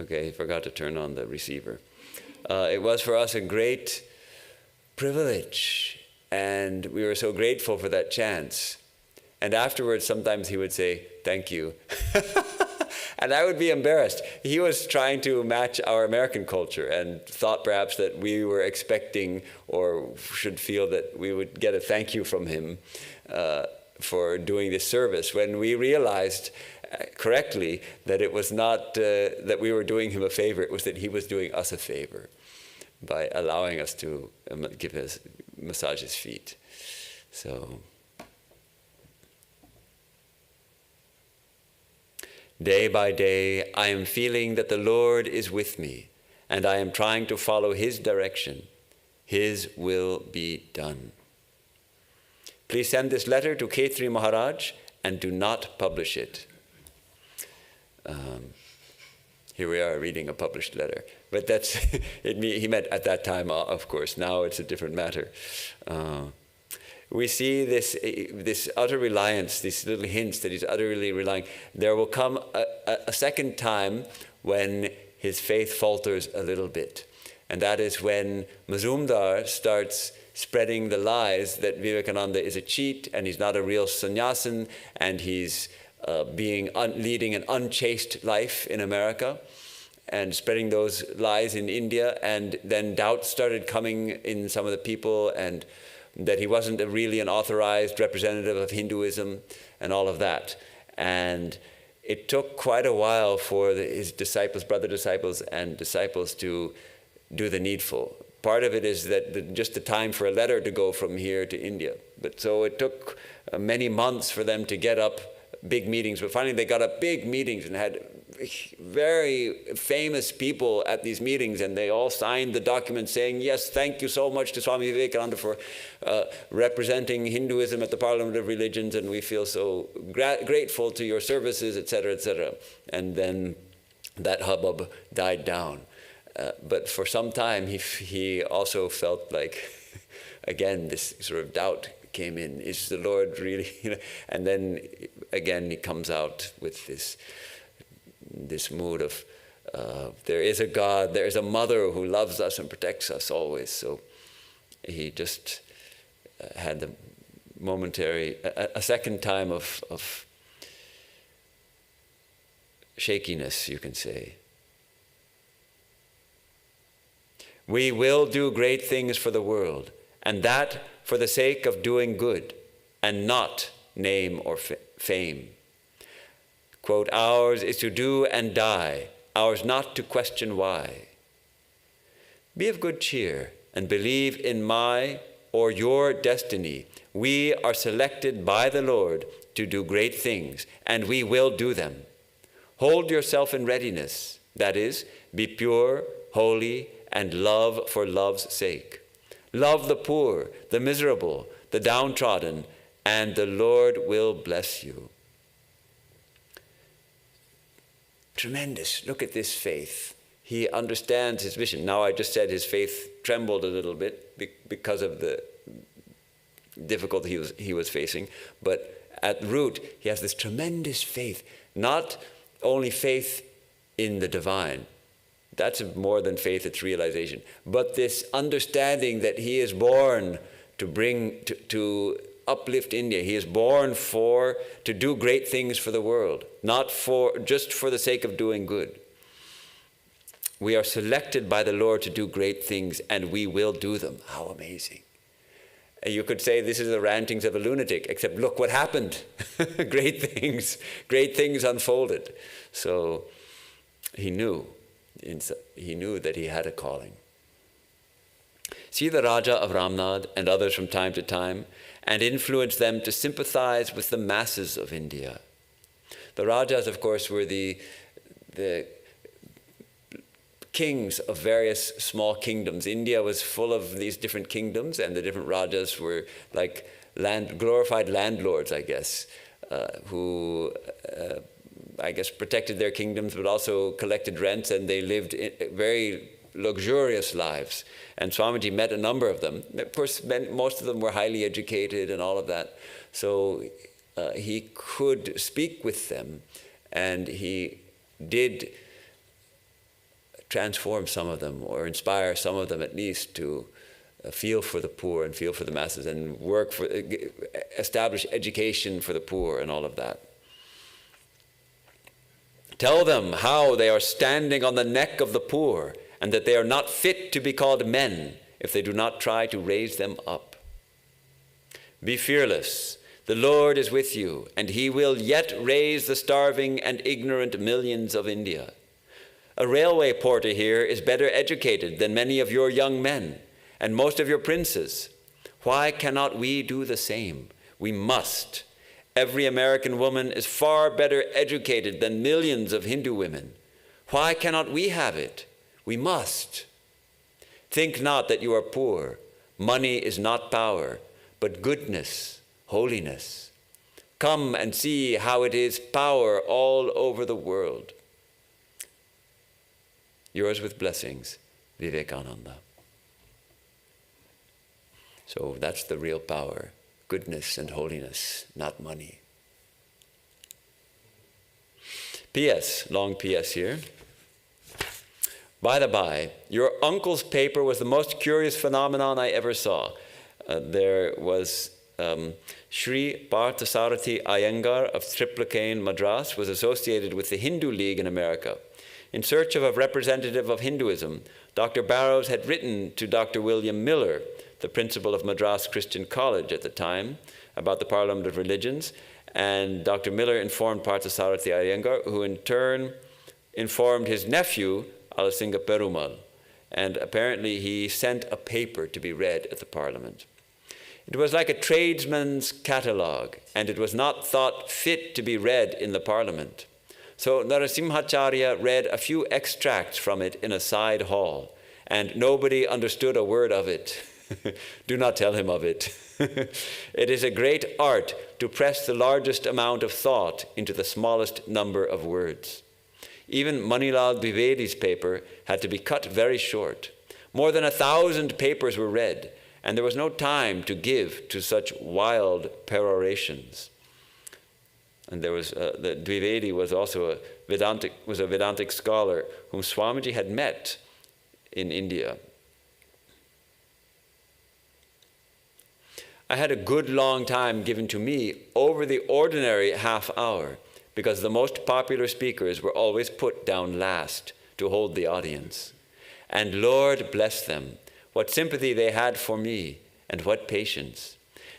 Okay, I forgot to turn on the receiver. It was for us a great privilege, and we were so grateful for that chance. And afterwards, sometimes he would say, thank you. And I would be embarrassed. He was trying to match our American culture and thought perhaps that we were expecting or should feel that we would get a thank you from him for doing this service, when we realized correctly that it was not that we were doing him a favor, it was that he was doing us a favor by allowing us to massage his feet. So Day by day, I am feeling that the Lord is with me, and I am trying to follow His direction. His will be done. Please send this letter to Khetri Maharaj and do not publish it. Here we are reading a published letter. But that's, he meant at that time, of course. Now it's a different matter. We see this utter reliance, these little hints that he's utterly relying. There will come a second time when his faith falters a little bit. And that is when Mazumdar starts spreading the lies that Vivekananda is a cheat and he's not a real sannyasin and he's leading an unchaste life in America, and spreading those lies in India. And then doubts started coming in some of the people, and that he wasn't really an authorized representative of Hinduism and all of that. And it took quite a while for his disciples, brother disciples and disciples, to do the needful. Part of it is that just the time for a letter to go from here to India. But so it took many months for them to get up big meetings. But finally they got up big meetings and had very famous people at these meetings, and they all signed the document saying, yes, thank you so much to Swami Vivekananda for representing Hinduism at the Parliament of Religions, and we feel so grateful to your services, etc., etc. And then that hubbub died down. But for some time, he also felt like, again, this sort of doubt came in. Is the Lord really? And then again, he comes out with this mood of there is a God, there is a mother who loves us and protects us always. So he just had the momentary, a second time of shakiness, you can say. We will do great things for the world, and that for the sake of doing good, and not name or fame. Quote, ours is to do and die, ours not to question why. Be of good cheer and believe in my or your destiny. We are selected by the Lord to do great things, and we will do them. Hold yourself in readiness, that is, be pure, holy, and love for love's sake. Love the poor, the miserable, the downtrodden, and the Lord will bless you. Tremendous. Look at this faith. He understands his mission. Now I just said his faith trembled a little bit because of the difficulty he was facing. But at root, he has this tremendous faith. Not only faith in the divine. That's more than faith, it's realization. But this understanding that he is born to uplift India. He is born to do great things for the world, not just for the sake of doing good. We are selected by the Lord to do great things, and we will do them. How amazing. You could say this is the rantings of a lunatic, except look what happened. Great things unfolded. So he knew that he had a calling. See the Raja of Ramnad and others from time to time, and influence them to sympathize with the masses of India. The Rajas, of course, were the kings of various small kingdoms. India was full of these different kingdoms, and the different Rajas were like glorified landlords, I guess, who I guess protected their kingdoms, but also collected rents, and they lived very luxurious lives. And Swamiji met a number of them. Of course, most of them were highly educated and all of that. So he could speak with them, and he did transform some of them, or inspire some of them at least, to feel for the poor and feel for the masses, and establish education for the poor and all of that. Tell them how they are standing on the neck of the poor, and that they are not fit to be called men if they do not try to raise them up. Be fearless. The Lord is with you, and he will yet raise the starving and ignorant millions of India. A railway porter here is better educated than many of your young men and most of your princes. Why cannot we do the same? We must. Every American woman is far better educated than millions of Hindu women. Why cannot we have it? We must. Think not that you are poor. Money is not power, but goodness, holiness. Come and see how it is power all over the world. Yours with blessings, Vivekananda. So that's the real power, goodness and holiness, not money. P.S., long P.S. here. By the by, your uncle's paper was the most curious phenomenon I ever saw. There was Sri Parthasarathi Iyengar of Triplicane, Madras, was associated with the Hindu League in America. In search of a representative of Hinduism, Dr. Barrows had written to Dr. William Miller, the principal of Madras Christian College at the time, about the Parliament of Religions, and Dr. Miller informed Parthasarathi Iyengar, who in turn informed his nephew, Alasinga Perumal, and apparently he sent a paper to be read at the Parliament. It was like a tradesman's catalogue, and it was not thought fit to be read in the Parliament. So Narasimhacharya read a few extracts from it in a side hall, and nobody understood a word of it. Do not tell him of it. It is a great art to press the largest amount of thought into the smallest number of words. Even Manilal Dwivedi's paper had to be cut very short. More than 1,000 papers were read, and there was no time to give to such wild perorations. And there was the Dwivedi was also a Vedantic scholar whom Swamiji had met in India. I had a good long time given to me over the ordinary half hour, because the most popular speakers were always put down last to hold the audience. And Lord bless them, what sympathy they had for me, and what patience.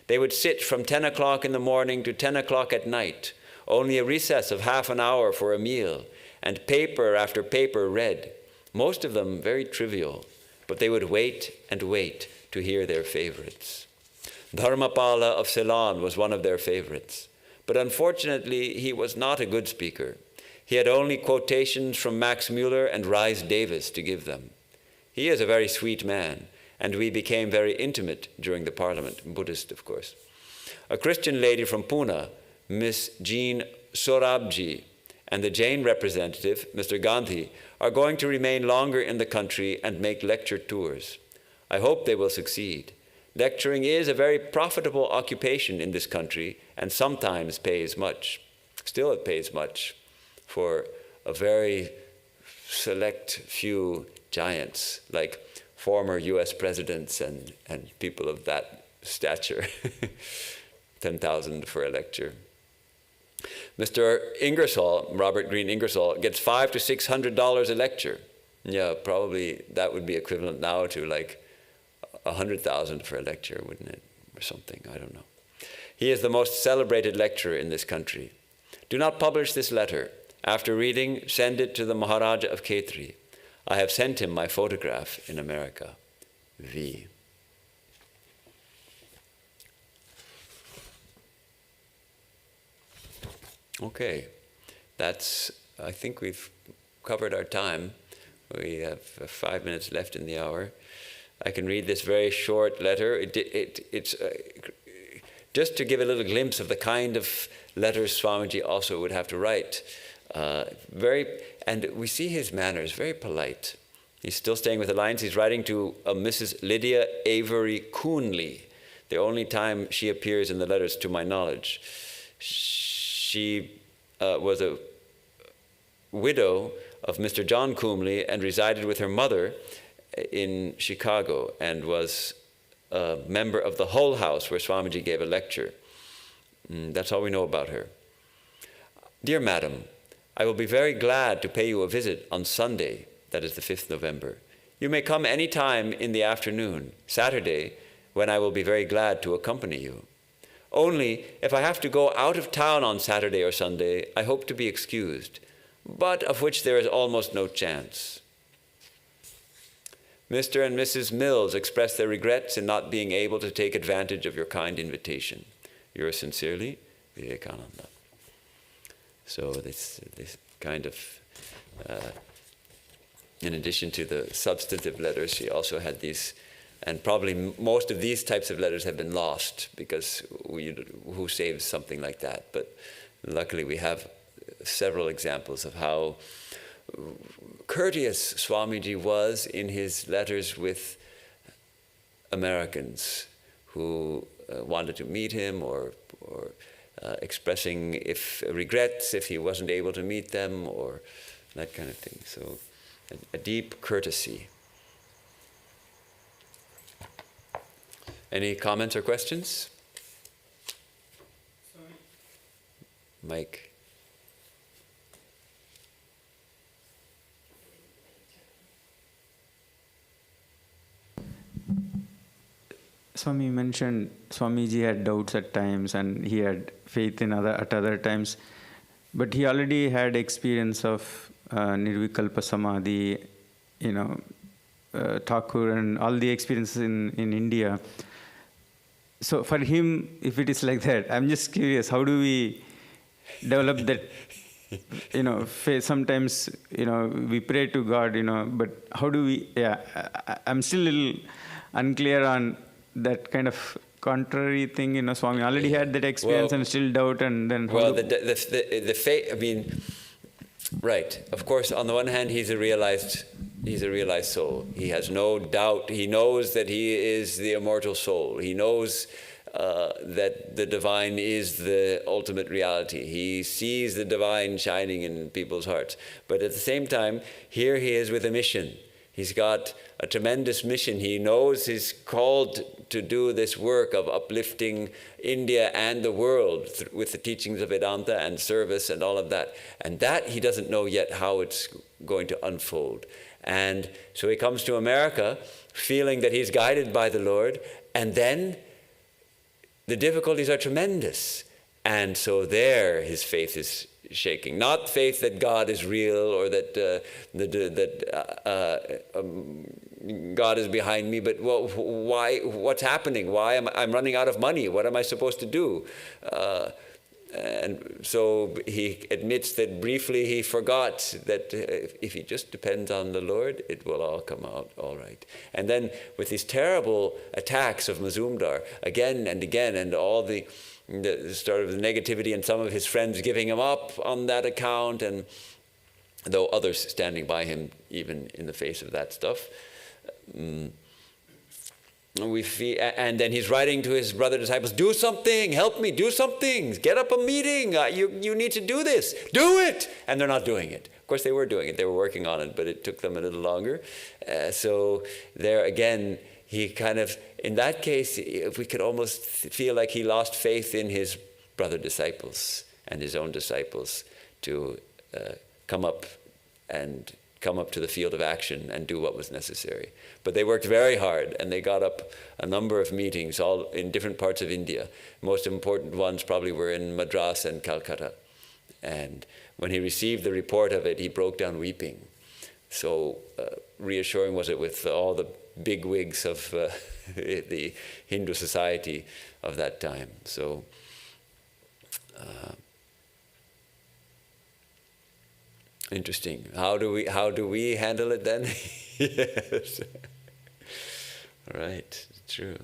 They would sit from 10 o'clock in the morning to 10 o'clock at night, only a recess of half an hour for a meal, and paper after paper read, most of them very trivial, but they would wait and wait to hear their favorites. Dharmapala of Ceylon was one of their favorites. But unfortunately, he was not a good speaker. He had only quotations from Max Muller and Rhys Davis to give them. He is a very sweet man, and we became very intimate during the Parliament, Buddhist, of course. A Christian lady from Pune, Miss Jean Sorabji, and the Jain representative, Mr. Gandhi, are going to remain longer in the country and make lecture tours. I hope they will succeed. Lecturing is a very profitable occupation in this country and sometimes pays much. Still it pays much for a very select few giants like former US presidents and people of that stature. 10,000 for a lecture. Mr. Ingersoll, Robert Green Ingersoll, gets $500 to $600 a lecture. Yeah, probably that would be equivalent now to like 100,000 for a lecture, wouldn't it? Or something, I don't know. He is the most celebrated lecturer in this country. Do not publish this letter. After reading, send it to the Maharaja of Khetri. I have sent him my photograph in America. V. Okay, I think we've covered our time. We have 5 minutes left in the hour. I can read this very short letter. It's just to give a little glimpse of the kind of letters Swamiji also would have to write. And we see his manners, very polite. He's still staying with the Lions. He's writing to Mrs. Lydia Avery Coonley, the only time she appears in the letters to my knowledge. She was a widow of Mr. John Coomley and resided with her mother in Chicago and was a member of the Hull House where Swamiji gave a lecture. That's all we know about her. Dear Madam, I will be very glad to pay you a visit on Sunday, that is the 5th November. You may come any time in the afternoon, Saturday, when I will be very glad to accompany you. Only, if I have to go out of town on Saturday or Sunday, I hope to be excused, but of which there is almost no chance. Mr. and Mrs. Mills express their regrets in not being able to take advantage of your kind invitation. Yours sincerely, Vivekananda. So this kind of, in addition to the substantive letters, she also had these, and probably most of these types of letters have been lost, because who saves something like that? But luckily we have several examples of how courteous Swamiji was in his letters with Americans who wanted to meet him, or expressing regrets if he wasn't able to meet them, or that kind of thing. So a deep courtesy. Any comments or questions? Mike. Swami mentioned Swamiji had doubts at times and he had faith at other times, but he already had experience of Nirvikalpa Samadhi, Thakur and all the experiences in India. So for him, if it is like that, I'm just curious, how do we develop that, faith? Sometimes, we pray to God, but how do we, I'm still a little unclear on that kind of contrary thing, Swami already had that experience and still doubt, and then the faith. Right. Of course, on the one hand, he's a realized soul. He has no doubt. He knows that he is the immortal soul. He knows that the divine is the ultimate reality. He sees the divine shining in people's hearts. But at the same time, here he is with a mission. He's got a tremendous mission. He knows he's called to do this work of uplifting India and the world with the teachings of Vedanta and service and all of that. And that he doesn't know yet how it's going to unfold. And so he comes to America feeling that he's guided by the Lord, and then the difficulties are tremendous. And so there his faith is shaking. Not faith that God is real, or that God is behind me, but why? What's happening? Why I'm running out of money? What am I supposed to do? And so he admits that briefly he forgot that if he just depends on the Lord, it will all come out all right. And then with these terrible attacks of Mazumdar again and again, and all the sort of the negativity, and some of his friends giving him up on that account, and though others standing by him even in the face of that stuff. And then he's writing to his brother disciples, do something, help me, do something, get up a meeting, you need to do this, do it! And they're not doing it. Of course they were doing it, they were working on it, but it took them a little longer. So there again, he kind of, in that case, we could almost feel like he lost faith in his brother disciples and his own disciples to come up to the field of action and do what was necessary. But they worked very hard, and they got up a number of meetings, all in different parts of India. Most important ones probably were in Madras and Calcutta. And when he received the report of it, he broke down weeping. So reassuring was it with all the big wigs of the Hindu society of that time. So interesting. How do we handle it then? Yes. Right. True.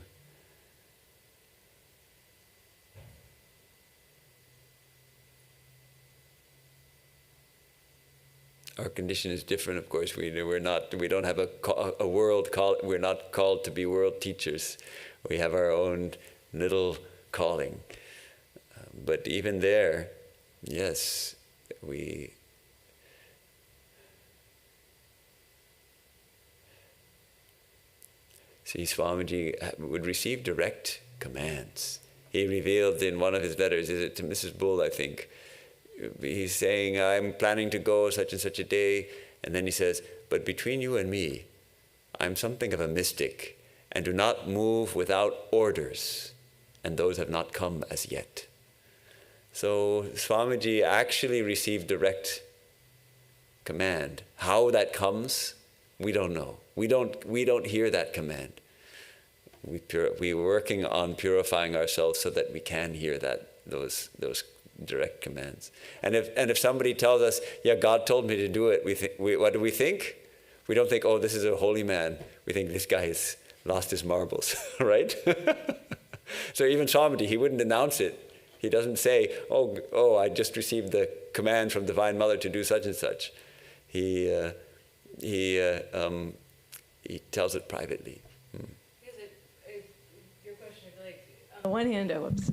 Our condition is different, of course. We don't have a world call. We're not called to be world teachers. We have our own little calling. But even there, yes, we. See, Swamiji would receive direct commands. He revealed in one of his letters, is it to Mrs. Bull, I think, he's saying, I'm planning to go such and such a day, and then he says, but between you and me, I'm something of a mystic, and do not move without orders, and those have not come as yet. So Swamiji actually received direct command. How that comes, we don't know. We don't hear that command. We're working on purifying ourselves so that we can hear that those direct commands. And if somebody tells us, yeah, God told me to do it, what do we think? We don't think, oh, this is a holy man. We think this guy has lost his marbles, right? So even Swamiji, he wouldn't announce it. He doesn't say, oh, I just received the command from Divine Mother to do such and such. He tells it privately. Your question, I feel like, on the one hand, I was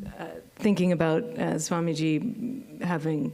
thinking about Swamiji having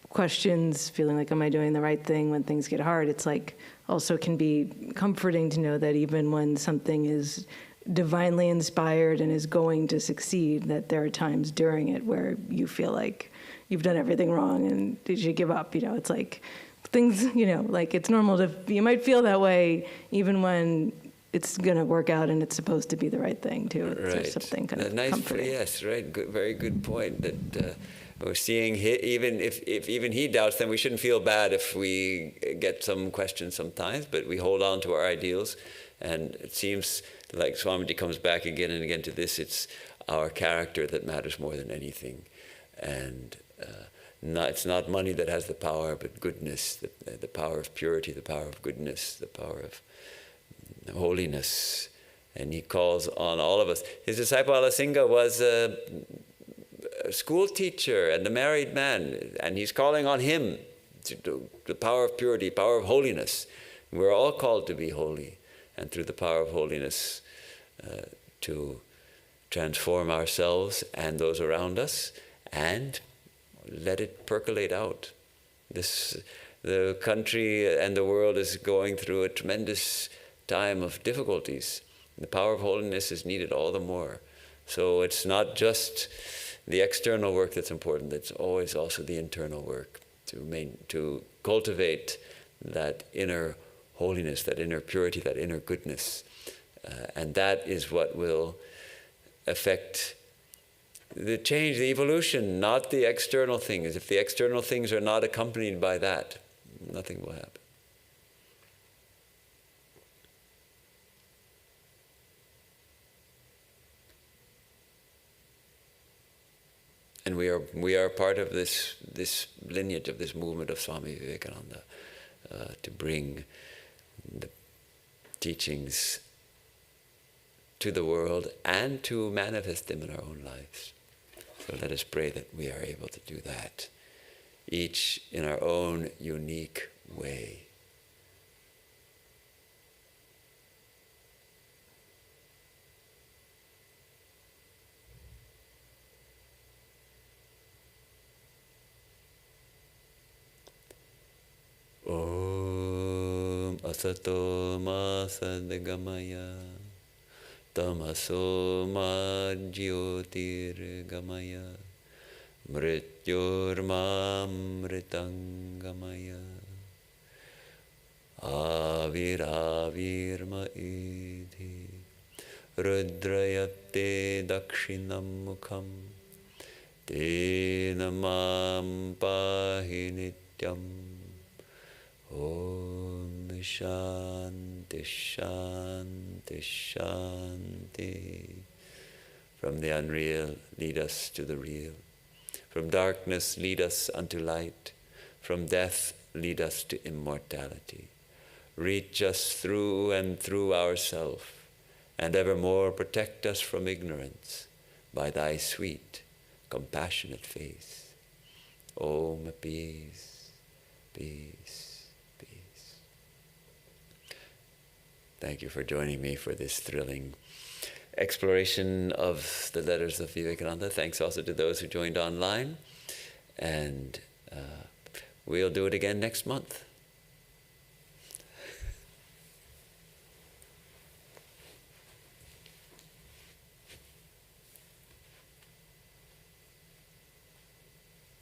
questions, feeling like, am I doing the right thing when things get hard? It's like also can be comforting to know that even when something is divinely inspired and is going to succeed, that there are times during it where you feel like you've done everything wrong and you should give up. It's like things, like it's normal you might feel that way even when it's going to work out and it's supposed to be the right thing too. Right. There's something kind of comforting. Yes, right. Good, very good point. That we're seeing even if even he doubts, then we shouldn't feel bad if we get some questions sometimes. But we hold on to our ideals, and it seems like Swamiji comes back again and again to this. It's our character that matters more than anything, and it's not money that has the power, but goodness, the power of purity, the power of goodness, the power of holiness. And he calls on all of us. His disciple Alasinga was a school teacher and a married man, and he's calling on him to do the power of purity, power of holiness. We're all called to be holy, and through the power of holiness to transform ourselves and those around us, and let it percolate out. The country and the world is going through a tremendous time of difficulties. The power of holiness is needed all the more. So it's not just the external work that's important, it's always also the internal work to cultivate that inner holiness, that inner purity, that inner goodness. And that is what will affect the change, the evolution, not the external things. If the external things are not accompanied by that, nothing will happen. And we are part of this lineage, of this movement of Swami Vivekananda, to bring the teachings to the world and to manifest them in our own lives. So let us pray that we are able to do that, each in our own unique way. Om asato ma sadgamaya tamaso ma jyotirgamaya mrityorma mritangamaya aviravirma idhi rudrayate dakshinam mukham tena mam pahi nityam. Om Shanti Shanti Shanti. From the unreal, lead us to the real. From darkness, lead us unto light. From death, lead us to immortality. Reach us through and through ourself, and evermore protect us from ignorance by thy sweet, compassionate face. Om peace, peace. Thank you for joining me for this thrilling exploration of the Letters of Vivekananda. Thanks also to those who joined online. And we'll do it again next month.